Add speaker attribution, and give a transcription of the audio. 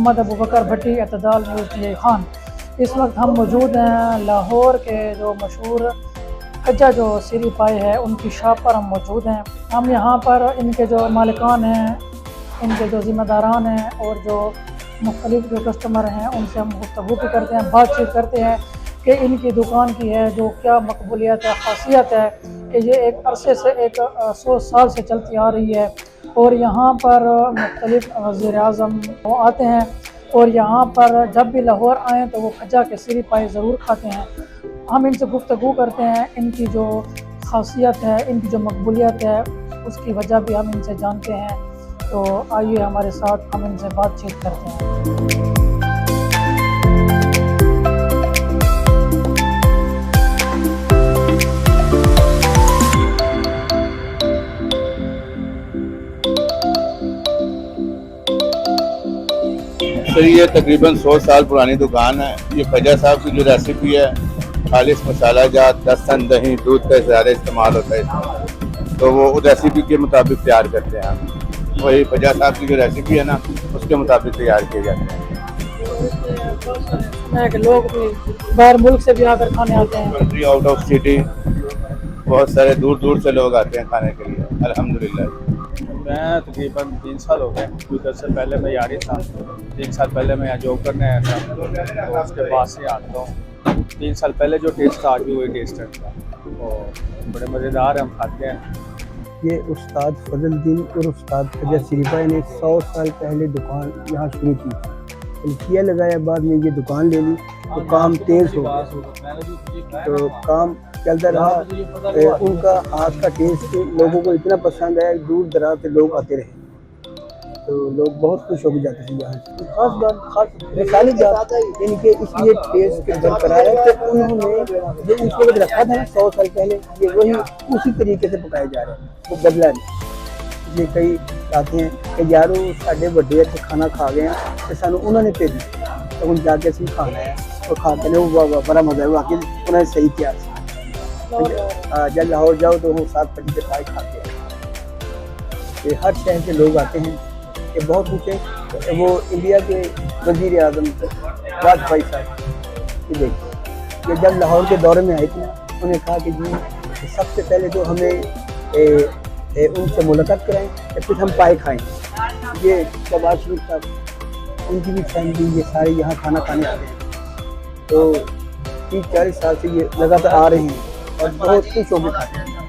Speaker 1: मोहम्मद अबू बकर भट्टी, एतदाल news T Khan. इस वक्त हम मौजूद हैं लाहौर के जो मशहूर खज्जा जो सीरी पाई है उनकी शॉप पर हम मौजूद हैं। हम यहाँ पर इनके जो मालिकान हैं, इनके जो ज़िम्मेदारान हैं और जो मुख्तलिफ जो कस्टमर हैं उनसे हम गुफ्तगू भी करते हैं, बातचीत करते हैं कि इनकी दुकान की है जो क्या मकबूलियत है, ख़ासियत है कि ये एक अरसे से 100 साल से चलती आ रही है। और यहाँ पर मुख्तलिफ वज़ीर-ए-आज़म वो आते हैं और यहाँ पर जब भी लाहौर आएँ तो वो खज्जा के सीरी पाई ज़रूर खाते हैं। हम इनसे गुफ्तगू करते हैं, इनकी जो ख़ासियत है, इनकी जो मकबूलियत है उसकी वजह भी हम इनसे जानते हैं। तो आइए हमारे साथ हम इनसे बातचीत करते हैं।
Speaker 2: सर ये तकरीबन 100 साल पुरानी दुकान है। ये खज्जा साहब की जो रेसिपी है, खालिश मसाला जात, लहसुन, दही, दूध का ज़्यादा इस्तेमाल होता है, तो वो रेसिपी के मुताबिक तैयार करते हैं हम। वही खज्जा साहब की जो रेसिपी है ना, उसके मुताबिक तैयार किए जाते हैं।
Speaker 1: लोग भी बाहर मुल्क से भी आकर खाने आते हैं,
Speaker 2: कंट्री आउट ऑफ सिटी बहुत सारे दूर दूर से लोग आते हैं खाने के लिए, अल्हम्दुलिल्लाह।
Speaker 3: मैं तकरीबन 3 साल हो गए, क्योंकि उससे पहले मैं यारी था। 3 साल पहले मैं यहाँ जॉब करने आया था, तो उसके बाद से आता हूँ। 3 साल पहले जो टेस्ट था आज भी वही टेस्ट है, तो बड़े मज़ेदार हम खाते हैं।
Speaker 4: ये उस्ताद फजलुद्दीन और उस्ताद खज्जा सीरी पाई ने 100 साल पहले दुकान यहाँ शुरू की। किया लगाया, बाद में ये दुकान ले ली तो काम तेज़ हो गया, तो काम चलता रहा। उनका हाथ का टेस्ट लोगों को इतना पसंद है, दूर दराज से लोग आते रहे, तो लोग बहुत खुश हो जाते थे यहाँ से। खास बात, खास मिसाली बात इनके इसलिए टेस्ट के बरकरार है कि उन्होंने जो उस वक्त रखा था 100 साल पहले, ये वही उसी तरीके से पकाए जा रहे हैं, वो बदला नहीं। ये कई आते हैं कि यारो साढ़े बड़े अच्छे खाना खा गए हैं तो सानू उन्होंने भेजी, तो उन जाके असं खाना है तो खाते हैं, वो बड़ा मजा है वाकई उन्होंने सही किया। जब लाहौर जाओ तो वो साथ पटी के पाई खाते हैं। ये हर शहर के लोग आते हैं, ये बहुत कुछ है। वो इंडिया के वज़ीर-ए-आज़म वाजपेयी साहब ये देखिए, ये जब लाहौर के दौरे में आए थे ना, उन्होंने कहा कि जी सबसे पहले तो हमें उनसे मुलाकात कराएं या फिर हम पाए खाएं। ये शहबाज शरीफ साहब, उनकी भी फैमिली, ये सारे यहाँ खाना खाने आते हैं, तो 30-40 साल से ये लगातार आ रहे हैं और बहुत खुश होकर खाते हैं।